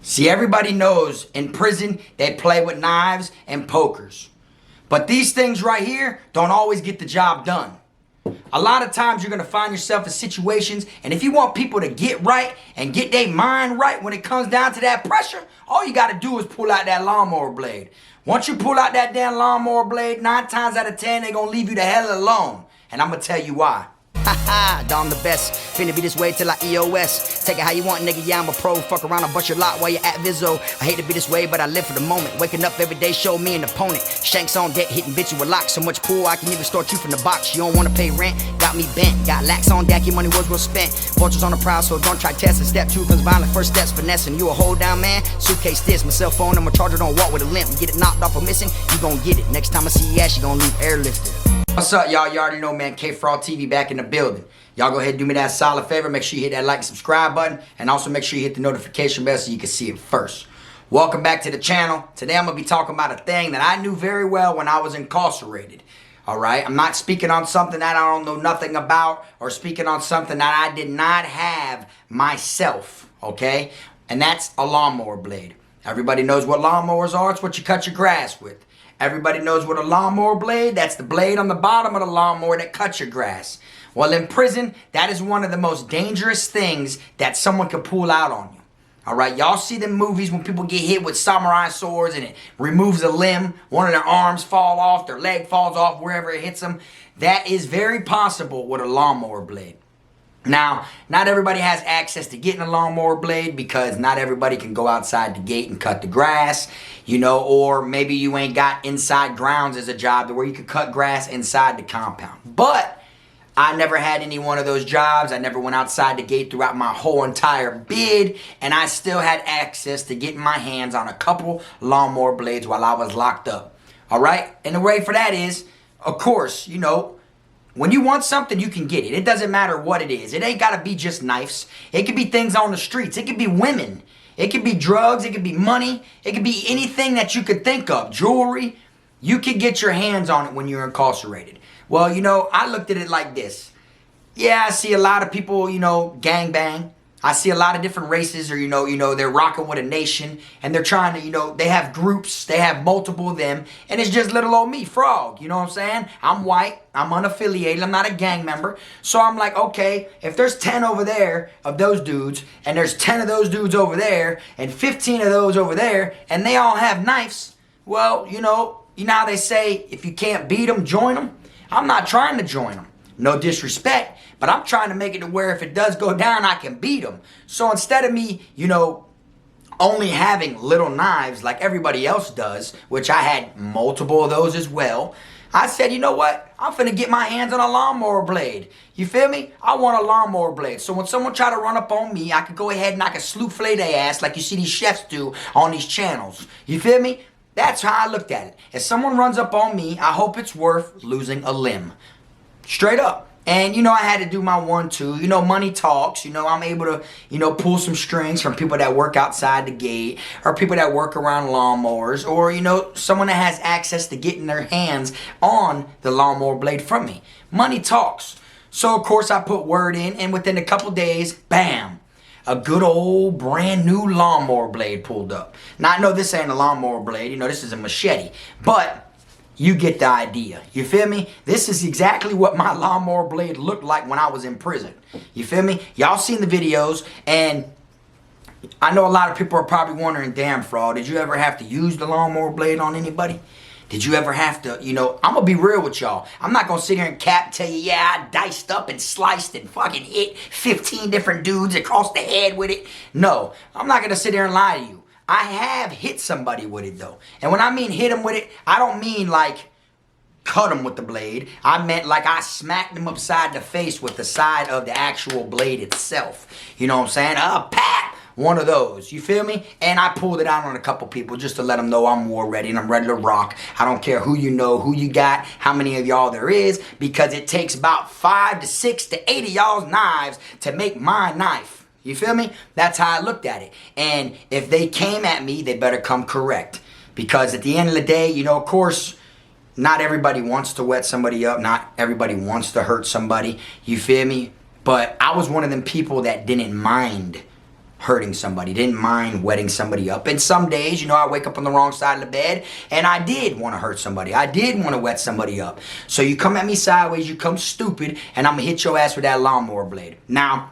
See, everybody knows in prison they play with knives and pokers. But these things right here don't always get the job done. A lot of times you're going to find yourself in situations, and if you want people to get right and get their mind right when it comes down to that pressure, all you got to do is pull out that lawnmower blade. Once you pull out that damn lawnmower blade, 9 times out of 10, they're going to leave you the hell alone. And I'm going to tell you why. Haha, I'm the best. Finna be this way till I EOS. Take it how you want, nigga. Yeah, I'm a pro. Fuck around, I'll bust your lot while you're at Vizzo. I hate to be this way, but I live for the moment. Waking up every day, show me an opponent. Shanks on deck, hitting bitch with a lock. So much pool, I can even start you from the box. You don't wanna pay rent, got me bent. Got lax on deck, your money was well spent. Vultures on the prowl, so don't try testing. Step 2 comes violent, first steps finessing. You a hold down man, suitcase this. My cell phone and my charger don't walk with a limp. Get it knocked off or missing, you gon' get it. Next time I see your ass, you gon' leave airlifted. What's up, y'all? You already know, man. Kfrogtv back in the building. Y'all go ahead and do me that solid favor. Make sure you hit that like and subscribe button. And also make sure you hit the notification bell so you can see it first. Welcome back to the channel. Today I'm going to be talking about a thing that I knew very well when I was incarcerated. Alright? I'm not speaking on something that I don't know nothing about, or speaking on something that I did not have myself. Okay? And that's a lawnmower blade. Everybody knows what lawnmowers are. It's what you cut your grass with. Everybody knows what a lawnmower blade, that's the blade on the bottom of the lawnmower that cuts your grass. Well, in prison, that is one of the most dangerous things that someone can pull out on you. All right, y'all see the movies when people get hit with samurai swords and it removes a limb, one of their arms fall off, their leg falls off wherever it hits them. That is very possible with a lawnmower blade. Now, not everybody has access to getting a lawnmower blade because not everybody can go outside the gate and cut the grass, you know, or maybe you ain't got inside grounds as a job to where you could cut grass inside the compound. But I never had any one of those jobs. I never went outside the gate throughout my whole entire bid, and I still had access to getting my hands on a couple lawnmower blades while I was locked up. All right? And the way for that is, of course, you know, when you want something, you can get it. It doesn't matter what it is. It ain't got to be just knives. It could be things on the streets. It could be women. It could be drugs. It could be money. It could be anything that you could think of. Jewelry. You could get your hands on it when you're incarcerated. Well, you know, I looked at it like this. Yeah, I see a lot of people, you know, gangbang. I see a lot of different races, or, you know, they're rocking with a nation, and they're trying to, you know, they have groups, they have multiple of them, and it's just little old me, Frog, you know what I'm saying? I'm white, I'm unaffiliated, I'm not a gang member, so I'm like, okay, if there's 10 over there of those dudes, and there's 10 of those dudes over there, and 15 of those over there, and they all have knives, well, you know how they say, if you can't beat them, join them? I'm not trying to join them. No disrespect, but I'm trying to make it to where if it does go down, I can beat them. So instead of me, you know, only having little knives like everybody else does, which I had multiple of those as well, I said, you know what? I'm finna get my hands on a lawnmower blade. You feel me? I want a lawnmower blade. So when someone try to run up on me, I could go ahead and I could slew flay their ass like you see these chefs do on these channels. You feel me? That's how I looked at it. If someone runs up on me, I hope it's worth losing a limb. Straight up. And, you know, I had to do my 1-2. You know, money talks. You know, I'm able to, you know, pull some strings from people that work outside the gate, or people that work around lawnmowers, or, you know, someone that has access to getting their hands on the lawnmower blade from me. Money talks. So, of course, I put word in, and within a couple days, bam, a good old brand new lawnmower blade pulled up. Now, I know this ain't a lawnmower blade. You know, this is a machete. But you get the idea. You feel me? This is exactly what my lawnmower blade looked like when I was in prison. You feel me? Y'all seen the videos, and I know a lot of people are probably wondering, damn, Frog, did you ever have to use the lawnmower blade on anybody? Did you ever have to, you know, I'm going to be real with y'all. I'm not going to sit here and cap tell you, yeah, I diced up and sliced and fucking hit 15 different dudes across the head with it. No, I'm not going to sit here and lie to you. I have hit somebody with it, though. And when I mean hit them with it, I don't mean like cut them with the blade. I meant like I smacked them upside the face with the side of the actual blade itself. You know what I'm saying? Pat! One of those. You feel me? And I pulled it out on a couple people just to let them know I'm war ready and I'm ready to rock. I don't care who you know, who you got, how many of y'all there is, because it takes about 5 to 6 to 8 of y'all's knives to make my knife. You feel me? That's how I looked at it. And if they came at me, they better come correct. Because at the end of the day, you know, of course, not everybody wants to wet somebody up. Not everybody wants to hurt somebody. You feel me? But I was one of them people that didn't mind hurting somebody, didn't mind wetting somebody up. And some days, you know, I wake up on the wrong side of the bed and I did want to hurt somebody. I did want to wet somebody up. So you come at me sideways, you come stupid, and I'm going to hit your ass with that lawnmower blade. Now,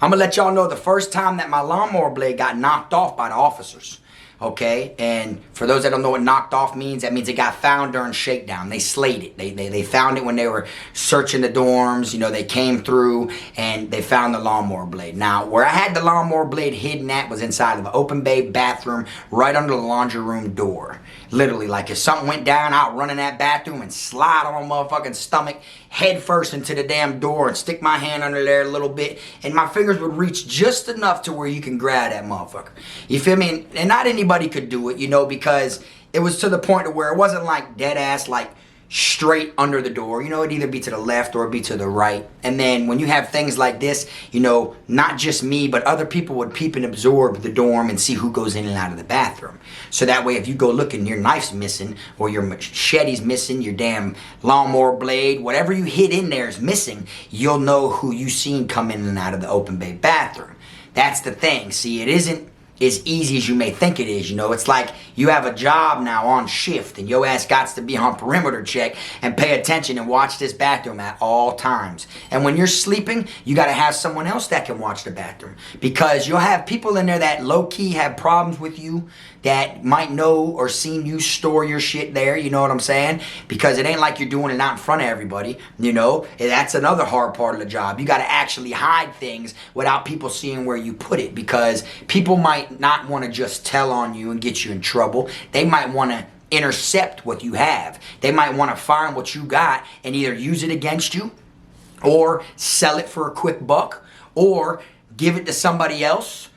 I'm going to let y'all know the first time that my lawnmower blade got knocked off by the officers. Okay, and for those that don't know what knocked off means, that means it got found during shakedown. They slayed it. They found it when they were searching the dorms. You know, they came through and they found the lawnmower blade. Now, where I had the lawnmower blade hidden at was inside of an open bay bathroom right under the laundry room door. Literally, like if something went down, I'd run in that bathroom and slide on my motherfucking stomach head first into the damn door and stick my hand under there a little bit, and my fingers would reach just enough to where you can grab that motherfucker. You feel me? And not anybody could do it, you know, because it was to the point to where it wasn't like dead ass, like straight under the door. You know, it'd either be to the left or it'd be to the right. And then when you have things like this, you know, not just me, but other people would peep and absorb the dorm and see who goes in and out of the bathroom. So that way, if you go looking, your knife's missing, or your machete's missing, your damn lawnmower blade, whatever you hid in there is missing, you'll know who you seen come in and out of the open bay bathroom. That's the thing. See, it isn't as easy as you may think it is. You know, it's like you have a job now on shift and your ass got to be on perimeter check and pay attention and watch this bathroom at all times. And when you're sleeping, you got to have someone else that can watch the bathroom, because you'll have people in there that low-key have problems with you, that might know or seen you store your shit there, you know what I'm saying? Because it ain't like you're doing it out in front of everybody, you know? That's another hard part of the job. You got to actually hide things without people seeing where you put it, because people might not want to just tell on you and get you in trouble. They might want to intercept what you have. They might want to find what you got and either use it against you, or sell it for a quick buck, or give it to somebody else,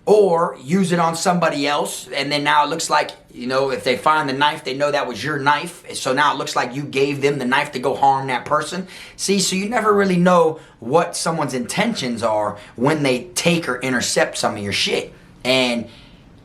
or use it on somebody else. And then now it looks like, you know, if they find the knife, they know that was your knife. So now it looks like you gave them the knife to go harm that person. See, so you never really know what someone's intentions are when they take or intercept some of your shit. And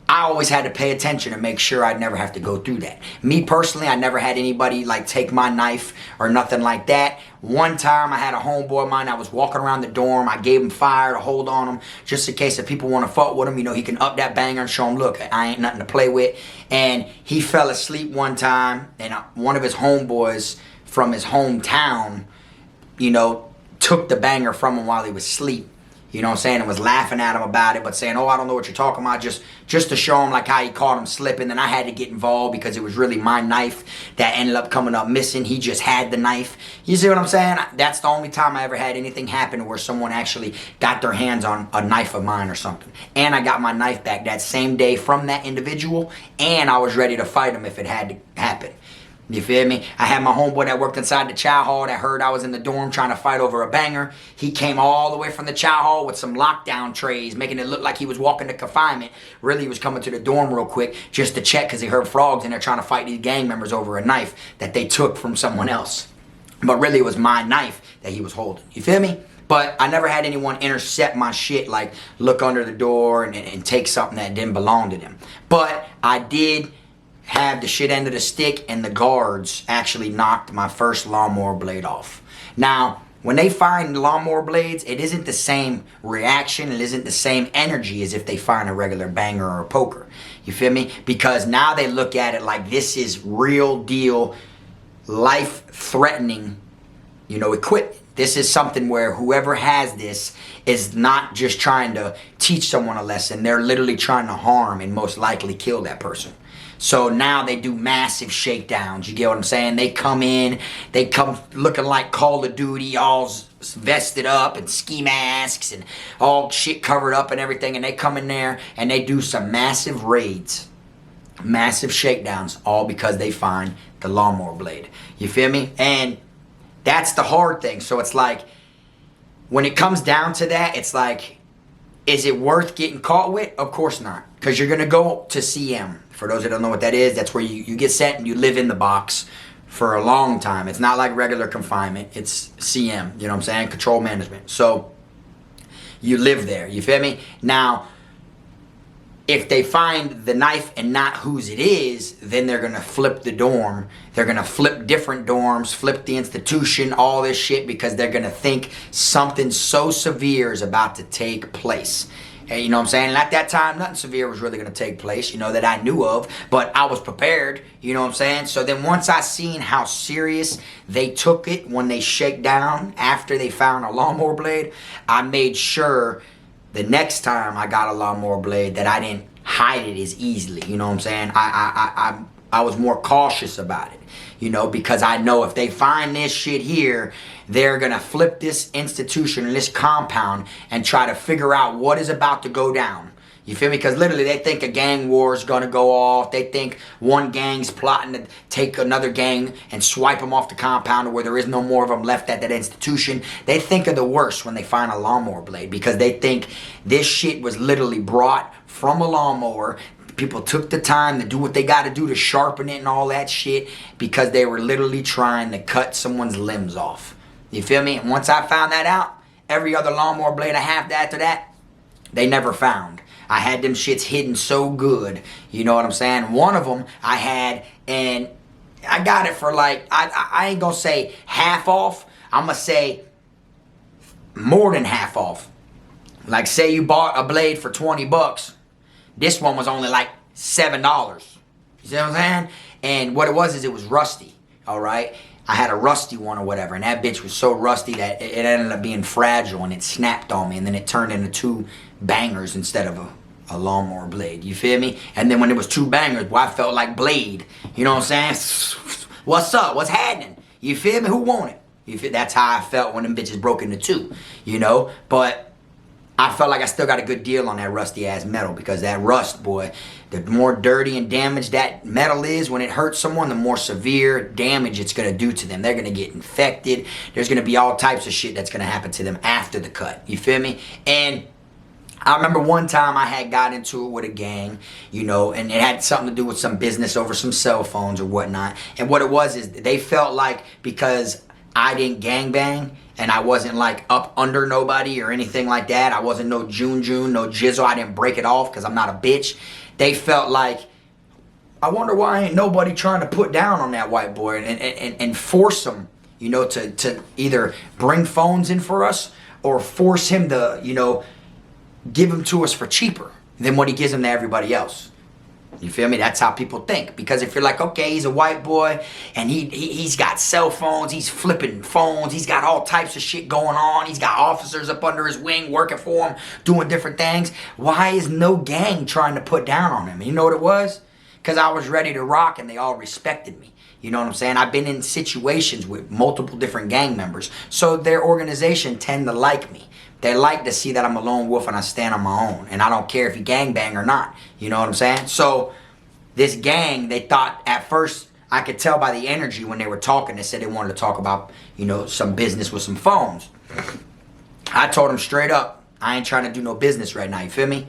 I always had to pay attention and make sure I'd never have to go through that. Me personally, I never had anybody like take my knife or nothing like that. One time I had a homeboy of mine, I was walking around the dorm, I gave him fire to hold on him, just in case if people want to fuck with him, you know, he can up that banger and show him, look, I ain't nothing to play with. And he fell asleep one time, and one of his homeboys from his hometown, you know, took the banger from him while he was asleep. You know what I'm saying? And was laughing at him about it, but saying, oh, I don't know what you're talking about, just to show him like how he caught him slipping. Then I had to get involved because it was really my knife that ended up coming up missing. He just had the knife. You see what I'm saying? That's the only time I ever had anything happen where someone actually got their hands on a knife of mine or something. And I got my knife back that same day from that individual, and I was ready to fight him if it had to happen. You feel me? I had my homeboy that worked inside the chow hall that heard I was in the dorm trying to fight over a banger. He came all the way from the chow hall with some lockdown trays, making it look like he was walking to confinement. Really, he was coming to the dorm real quick just to check, because he heard frogs in there trying to fight these gang members over a knife that they took from someone else. But really, it was my knife that he was holding. You feel me? But I never had anyone intercept my shit, like look under the door and take something that didn't belong to them. But I did have the shit end of the stick, and the guards actually knocked my first lawnmower blade off. Now, when they find lawnmower blades, it isn't the same reaction, it isn't the same energy as if they find a regular banger or a poker. You feel me? Because now they look at it like this is real deal, life-threatening, you know, equipment. This is something where whoever has this is not just trying to teach someone a lesson, they're literally trying to harm and most likely kill that person. So now they do massive shakedowns, you get what I'm saying? They come in, they come looking like Call of Duty, all vested up and ski masks and all shit covered up and everything, and they come in there and they do some massive raids, massive shakedowns, all because they find the lawnmower blade. You feel me? And that's the hard thing. So it's like, when it comes down to that, it's like, is it worth getting caught with? Of course not. Because you're going to go to CM. For those that don't know what that is, that's where you get sent and you live in the box for a long time. It's not like regular confinement. It's CM, you know what I'm saying? Control management. So you live there. You feel me? Now, if they find the knife and not whose it is, then they're going to flip the dorm. They're going to flip different dorms, flip the institution, all this shit, because they're going to think something so severe is about to take place. And you know what I'm saying? And at that time, nothing severe was really going to take place, you know, that I knew of. But I was prepared, you know what I'm saying? So then once I seen how serious they took it when they shake down after they found a lawnmower blade, I made sure the next time I got a lawnmower blade that I didn't hide it as easily, you know what I'm saying? I was more cautious about it, you know, because I know if they find this shit here, they're gonna flip this institution and this compound and try to figure out what is about to go down. You feel me? Because literally they think a gang war is gonna go off. They think one gang's plotting to take another gang and swipe them off the compound where there is no more of them left at that institution. They think of the worst when they find a lawnmower blade because they think this shit was literally brought from a lawnmower. People took the time to do what they got to do to sharpen it and all that shit because they were literally trying to cut someone's limbs off. You feel me? And once I found that out, every other lawnmower blade I have after that, they never found. I had them shits hidden so good. You know what I'm saying? One of them I had, and I got it for like, I ain't gonna say half off. I'm gonna say more than half off. Like say you bought a blade for 20 bucks. This one was only like $7. You see what I'm saying? And what it was is it was rusty, all right? I had a rusty one or whatever, and that bitch was so rusty that it ended up being fragile, and it snapped on me, and then it turned into 2 bangers instead of a lawnmower blade. You feel me? And then when it was 2 bangers, boy, I felt like Blade. You know what I'm saying? What's up? What's happening? You feel me? Who want it? You feel? That's how I felt when them bitches broke into 2, you know? But I felt like I still got a good deal on that rusty ass metal because that rust, boy, the more dirty and damaged that metal is when it hurts someone, the more severe damage it's going to do to them. They're going to get infected. There's going to be all types of shit that's going to happen to them after the cut. You feel me? And I remember one time I had got into it with a gang, you know, and it had something to do with some business over some cell phones or whatnot. And what it was is they felt like because I didn't gangbang and I wasn't like up under nobody or anything like that. I wasn't no June, no jizzle. I didn't break it off because I'm not a bitch. They felt like, I wonder why ain't nobody trying to put down on that white boy and force him, you know, to either bring phones in for us or force him to, you know, give them to us for cheaper than what he gives them to everybody else. You feel me? That's how people think. Because if you're like, okay, he's a white boy and he's got cell phones, he's flipping phones, he's got all types of shit going on, he's got officers up under his wing working for him, doing different things. Why is no gang trying to put down on him? And you know what it was? Because I was ready to rock and they all respected me. You know what I'm saying? I've been in situations with multiple different gang members. So their organization tend to like me. They like to see that I'm a lone wolf and I stand on my own. And I don't care if you gangbang or not. You know what I'm saying? So this gang, they thought at first, I could tell by the energy when they were talking, they said they wanted to talk about, you know, some business with some phones. I told them straight up, I ain't trying to do no business right now. You feel me?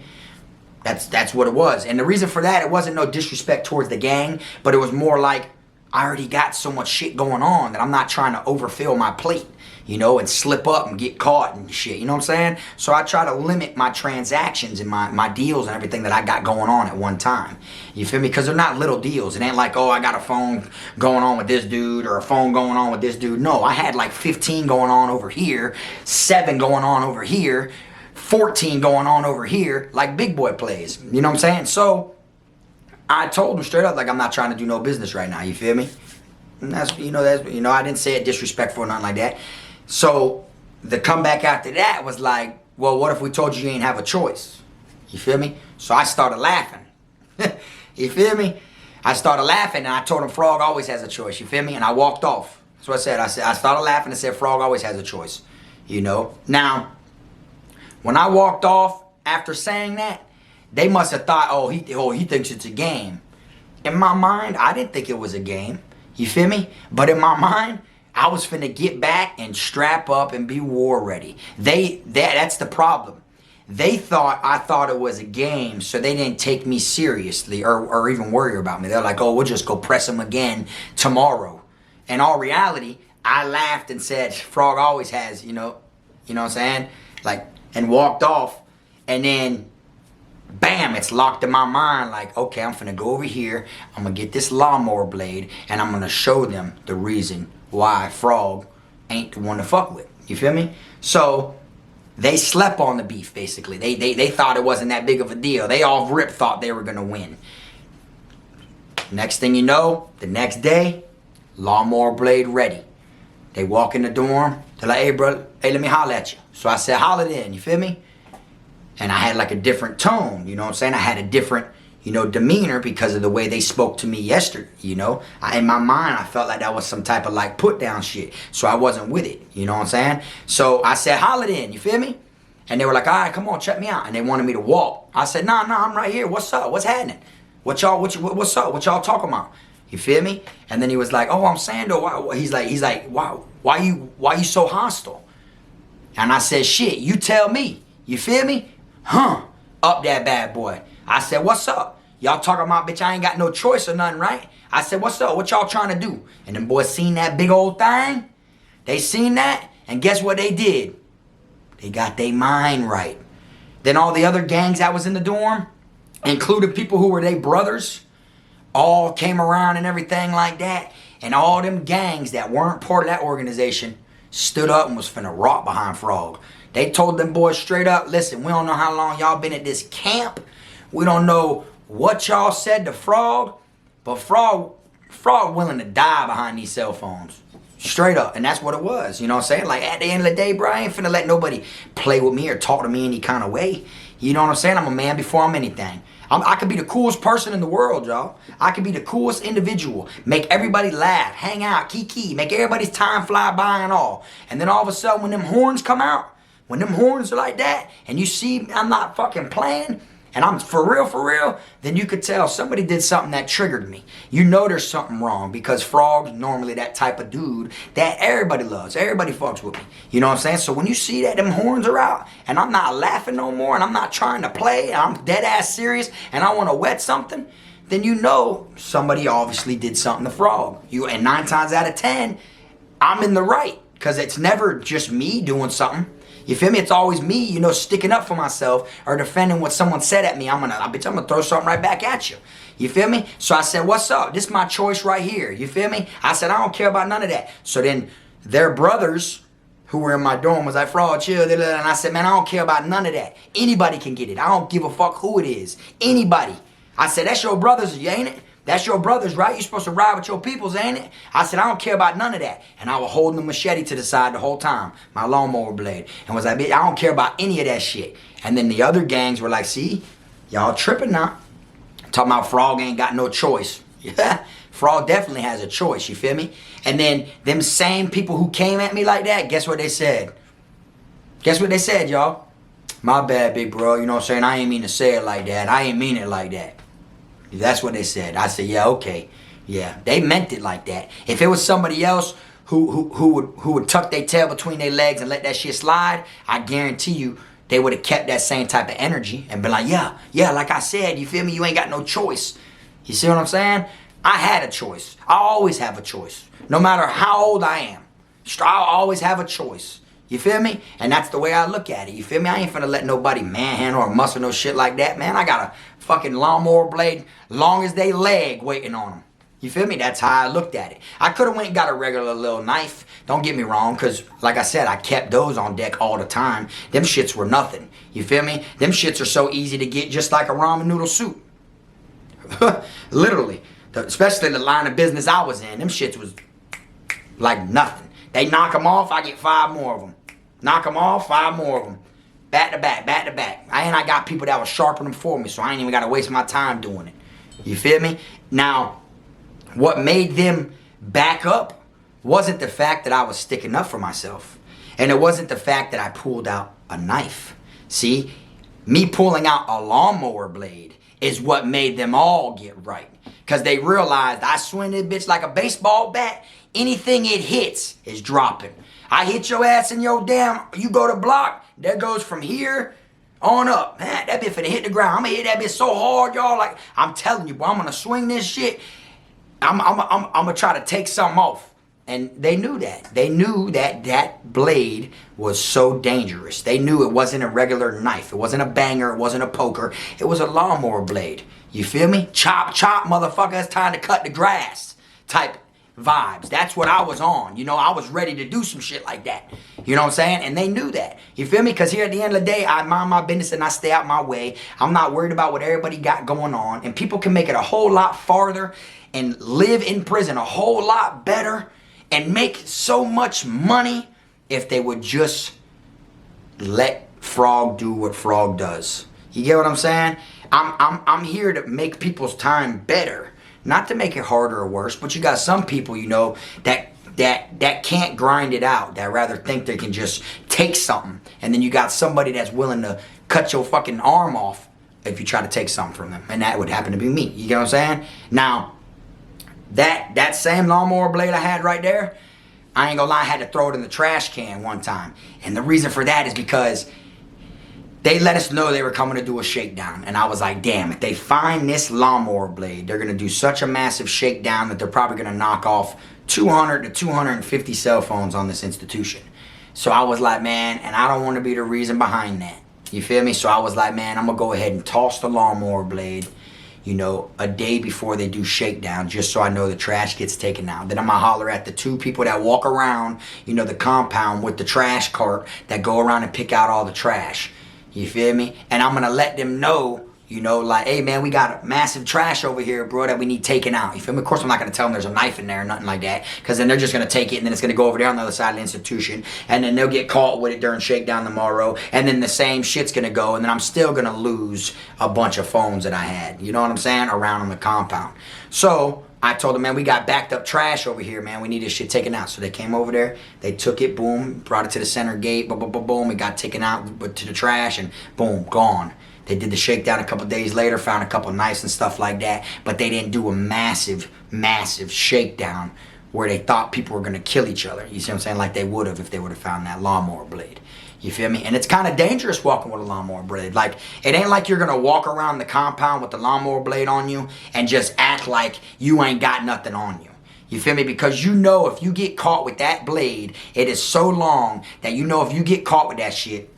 That's what it was. And the reason for that, it wasn't no disrespect towards the gang, but it was more like, I already got so much shit going on that I'm not trying to overfill my plate, you know, and slip up and get caught and shit, you know what I'm saying? So I try to limit my transactions and my deals and everything that I got going on at one time. You feel me? Because they're not little deals. It ain't like, oh, I got a phone going on with this dude or a phone going on with this dude. No, I had like 15 going on over here, 7 going on over here, 14 going on over here, like big boy plays. You know what I'm saying? So I told him straight up, like, I'm not trying to do no business right now. You feel me? And that's, you know, I didn't say it disrespectful or nothing like that. So the comeback after that was like, well, what if we told you ain't have a choice? You feel me? So I started laughing. You feel me? I started laughing and I told him Frog always has a choice. You feel me? And I walked off. That's what I said. I started laughing and said Frog always has a choice. You know? Now, when I walked off after saying that, they must have thought, oh, he thinks it's a game. In my mind, I didn't think it was a game. You feel me? But in my mind, I was finna get back and strap up and be war ready. That's the problem. They thought I thought it was a game, so they didn't take me seriously or even worry about me. They're like, oh, we'll just go press them again tomorrow. In all reality, I laughed and said, Frog always has, you know what I'm saying? Like, and walked off, and then bam, it's locked in my mind like, okay, I'm finna go over here, I'm gonna get this lawnmower blade, and I'm gonna show them the reason why Frog ain't the one to fuck with. You feel me? So They slept on the beef, basically. They thought it wasn't that big of a deal. They all rip thought they were going to win. Next thing you know, the next day, lawnmower blade ready. They walk in the dorm. They're like, hey, bro, hey, let me holler at you. So I said, holler then, you feel me? And I had like a different tone, you know what I'm saying? I had a different, you know, demeanor because of the way they spoke to me yesterday, you know? In my mind, I felt like that was some type of like put down shit. So I wasn't with it, you know what I'm saying? So I said, holler then, you feel me? And they were like, all right, come on, check me out. And they wanted me to walk. I said, nah, I'm right here. What's up? What's happening? What's up? What y'all talking about? You feel me? And then he was like, oh, I'm saying though, why? He's like, why you so hostile? And I said, shit, you tell me. You feel me? Huh? Up that bad boy. I said, what's up? Y'all talking about, bitch, I ain't got no choice or nothing, right? I said, what's up? What y'all trying to do? And them boys seen that big old thing. They seen that, and guess what they did? They got their mind right. Then all the other gangs that was in the dorm, including people who were their brothers, all came around and everything like that. And all them gangs that weren't part of that organization stood up and was finna rock behind Frog. They told them boys straight up, listen, we don't know how long y'all been at this camp. We don't know what y'all said to Frog, but Frog willing to die behind these cell phones. Straight up. And that's what it was. You know what I'm saying? Like, at the end of the day, bro, I ain't finna let nobody play with me or talk to me any kind of way. You know what I'm saying? I'm a man before I'm anything. I could be the coolest person in the world, y'all. I could be the coolest individual. Make everybody laugh, hang out, kiki, make everybody's time fly by and all. And then all of a sudden, when them horns come out, when them horns are like that, and you see I'm not fucking playing, and I'm for real, then you could tell somebody did something that triggered me. You know there's something wrong because Frog's normally that type of dude that everybody loves. Everybody fucks with me. You know what I'm saying? So when you see that them horns are out and I'm not laughing no more and I'm not trying to play and I'm dead ass serious and I want to wet something, then you know somebody obviously did something to Frog. And 9 times out of 10, I'm in the right because it's never just me doing something. You feel me? It's always me, you know, sticking up for myself or defending what someone said at me. I'm gonna throw something right back at you. You feel me? So I said, what's up? This is my choice right here. You feel me? I said, I don't care about none of that. So then their brothers who were in my dorm was like, Frog, chill. And I said, man, I don't care about none of that. Anybody can get it. I don't give a fuck who it is. Anybody. I said, that's your brothers, ain't it? That's your brothers, right? You're supposed to ride with your peoples, ain't it? I said, I don't care about none of that. And I was holding the machete to the side the whole time, my lawnmower blade. And was like, bitch, I don't care about any of that shit. And then the other gangs were like, see, y'all tripping now. Talking about Frog ain't got no choice. Yeah, Frog definitely has a choice, you feel me? And then them same people who came at me like that, guess what they said? Guess what they said, y'all? My bad, big bro. You know what I'm saying? I ain't mean to say it like that. I ain't mean it like that. That's what they said. I said, yeah, okay. Yeah, they meant it like that. If it was somebody else who would tuck their tail between their legs and let that shit slide, I guarantee you they would have kept that same type of energy and been like, yeah, like I said, you feel me? You ain't got no choice. You see what I'm saying? I had a choice. I always have a choice. No matter how old I am. I'll always have a choice. You feel me? And that's the way I look at it. You feel me? I ain't finna let nobody manhandle or muscle no shit like that, man. I got a fucking lawnmower blade long as they leg waiting on them. You feel me? That's how I looked at it. I could have went and got a regular little knife. Don't get me wrong, because like I said, I kept those on deck all the time. Them shits were nothing. You feel me? Them shits are so easy to get, just like a ramen noodle soup. Literally. Especially the line of business I was in. Them shits was like nothing. They knock them off, I get 5 more of them. Knock them off, 5 more of them. Back to back, back to back. I got people that will sharpen them for me, so I ain't even got to waste my time doing it. You feel me? Now, what made them back up wasn't the fact that I was sticking up for myself. And it wasn't the fact that I pulled out a knife. See, me pulling out a lawnmower blade is what made them all get right. Because they realized I swing this bitch like a baseball bat. Anything it hits is dropping. I hit your ass in your damn, you go to block, that goes from here on up. Man, that bitch finna hit the ground. I'm gonna hit that bitch so hard, y'all. Like, I'm telling you, boy, I'm gonna swing this shit. I'm gonna try to take something off. And they knew that. They knew that that blade was so dangerous. They knew it wasn't a regular knife. It wasn't a banger. It wasn't a poker. It was a lawnmower blade. You feel me? Chop, chop, motherfucker. It's time to cut the grass type vibes. That's what I was on. You know, I was ready to do some shit like that. You know what I'm saying? And they knew that. You feel me? Because here at the end of the day, I mind my business and I stay out my way. I'm not worried about what everybody got going on. And people can make it a whole lot farther and live in prison a whole lot better and make so much money if they would just let Frog do what Frog does. You get what I'm saying? I'm here to make people's time better. Not to make it harder or worse, but you got some people, you know, that can't grind it out, that rather think they can just take something. And then you got somebody that's willing to cut your fucking arm off if you try to take something from them. And that would happen to be me. You get what I'm saying? Now, that same lawnmower blade I had right there, I ain't gonna lie, I had to throw it in the trash can one time. And the reason for that is because they let us know they were coming to do a shakedown. And I was like, damn, if they find this lawnmower blade, they're going to do such a massive shakedown that they're probably going to knock off 200 to 250 cell phones on this institution. So I was like, man, and I don't want to be the reason behind that. You feel me? So I was like, man, I'm going to go ahead and toss the lawnmower blade, you know, a day before they do shakedown, just so I know the trash gets taken out. Then I'm going to holler at the 2 people that walk around, you know, the compound with the trash cart that go around and pick out all the trash. You feel me? And I'm going to let them know, you know, like, hey, man, we got a massive trash over here, bro, that we need taken out. You feel me? Of course, I'm not going to tell them there's a knife in there or nothing like that, because then they're just going to take it, and then it's going to go over there on the other side of the institution, and then they'll get caught with it during shakedown tomorrow, and then the same shit's going to go, and then I'm still going to lose a bunch of phones that I had, you know what I'm saying, around on the compound. So I told them, man, we got backed up trash over here, man. We need this shit taken out. So they came over there. They took it, boom, brought it to the center gate, boom, boom, boom, boom. It got taken out to the trash, and boom, gone. They did the shakedown a couple days later, found a couple knives and stuff like that. But they didn't do a massive, massive shakedown where they thought people were going to kill each other. You see what I'm saying? Like they would have if they would have found that lawnmower blade. You feel me? And it's kind of dangerous walking with a lawnmower blade. Like, it ain't like you're going to walk around the compound with the lawnmower blade on you and just act like you ain't got nothing on you. You feel me? Because you know if you get caught with that blade, it is so long that you know if you get caught with that shit,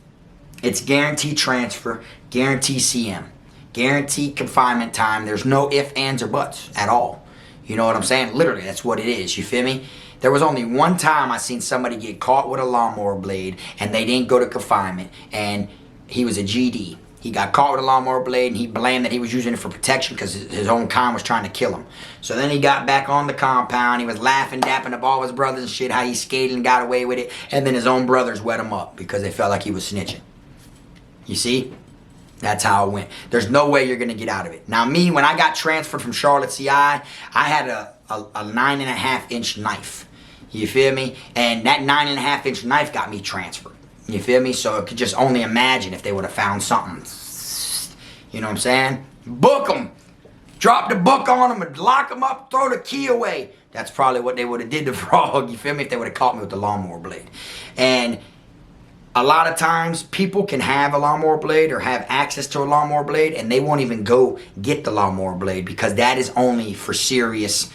it's guaranteed transfer, guaranteed CM, guaranteed confinement time. There's no ifs, ands, or buts at all. You know what I'm saying? Literally, that's what it is. You feel me? There was only one time I seen somebody get caught with a lawnmower blade and they didn't go to confinement, and he was a GD. He got caught with a lawnmower blade and he blamed that he was using it for protection because his own kind was trying to kill him. So then he got back on the compound. He was laughing, dapping up all his brothers and shit, how he skated and got away with it. And then his own brothers wet him up because they felt like he was snitching. You see? That's how it went. There's no way you're going to get out of it. Now me, when I got transferred from Charlotte CI, I had a 9.5-inch knife. You feel me? And that 9.5-inch knife got me transferred. You feel me? So I could just only imagine if they would have found something. You know what I'm saying? Book them. Drop the book on them and lock them up, throw the key away. That's probably what they would have did to Frog. You feel me? If they would have caught me with the lawnmower blade. And a lot of times people can have a lawnmower blade or have access to a lawnmower blade and they won't even go get the lawnmower blade because that is only for serious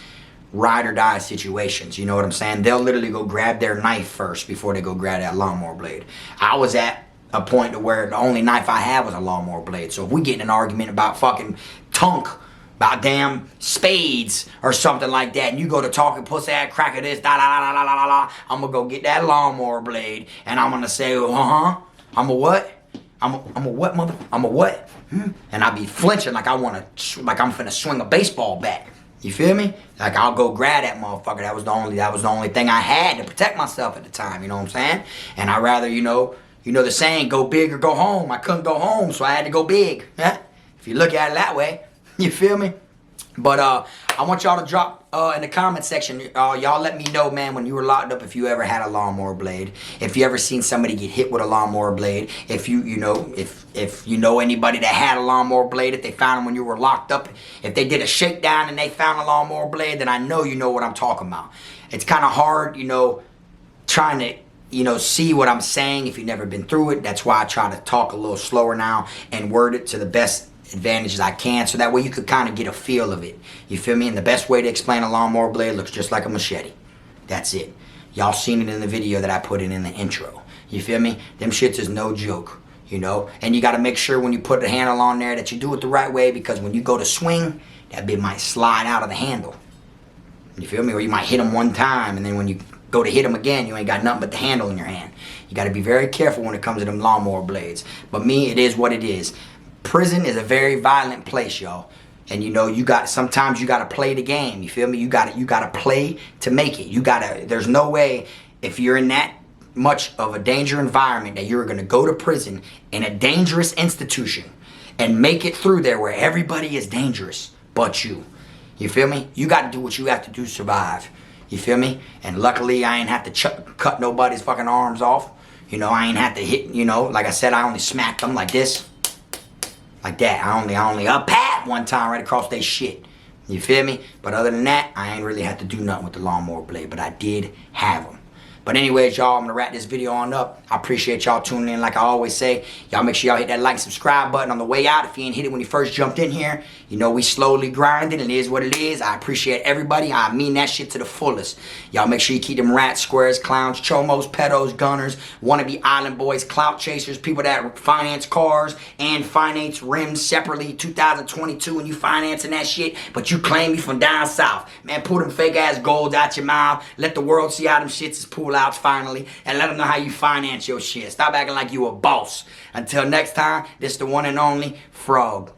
ride or die situations. You know what I'm saying? They'll literally go grab their knife first before they go grab that lawnmower blade. I was at a point to where the only knife I had was a lawnmower blade. So if we get in an argument about fucking tunk, about damn spades or something like that, and you go to talking pussy ass cracker this, da da da da da da da, I'm gonna go get that lawnmower blade and I'm gonna say, I'm a what? I'm a what, mother? I'm a what? And I be flinching like I'm finna swing a baseball bat. You feel me? Like I'll go grab that motherfucker. That was the only thing I had to protect myself at the time. You know what I'm saying? And I rather, you know the saying, go big or go home. I couldn't go home, so I had to go big. Huh? If you look at it that way, you feel me? But I want y'all to drop in the comment section. Y'all let me know, man, when you were locked up, if you ever had a lawnmower blade. If you ever seen somebody get hit with a lawnmower blade. If you know anybody that had a lawnmower blade, if they found them when you were locked up. If they did a shakedown and they found a lawnmower blade, then I know you know what I'm talking about. It's kind of hard, trying to, see what I'm saying if you've never been through it. That's why I try to talk a little slower now and word it to the best advantages I can, so that way you could kind of get a feel of it. You feel me? And the best way to explain a lawnmower blade looks just like a machete. That's it. Y'all seen it in the video that I put in the intro. You feel me? Them shits is no joke, and you got to make sure when you put the handle on there that you do it the right way, because when you go to swing, that bit might slide out of the handle. You feel me? Or you might hit them one time, and then when you go to hit them again, you ain't got nothing but the handle in your hand. You got to be very careful when it comes to them lawnmower blades. But me, it is what it is. Prison is a very violent place, y'all. And you know, sometimes you gotta play the game. You feel me? You gotta play to make it. There's no way, if you're in that much of a danger environment, that you're gonna go to prison in a dangerous institution and make it through there where everybody is dangerous but you. You feel me? You gotta do what you have to do to survive. You feel me? And luckily, I ain't have to cut nobody's fucking arms off. You know, I ain't have to hit, you know, like I said, I only smacked them like this. Like that. I only pat one time right across their shit. You feel me? But other than that, I ain't really had to do nothing with the lawnmower blade. But I did have them. But anyways, y'all, I'm going to wrap this video on up. I appreciate y'all tuning in like I always say. Y'all make sure y'all hit that like and subscribe button on the way out. If you ain't hit it when you first jumped in here, you know we slowly grinding and it is what it is. I appreciate everybody. I mean that shit to the fullest. Y'all make sure you keep them rats, squares, clowns, chomos, pedos, gunners, wannabe island boys, clout chasers, people that finance cars and finance rims separately 2022 and you financing that shit, but you claim you from down south. Man, pull them fake ass golds out your mouth. Let the world see how them shits is pulled out finally, and let them know how you finance your shit. Stop acting like you a boss. Until next time, this is the one and only Frog.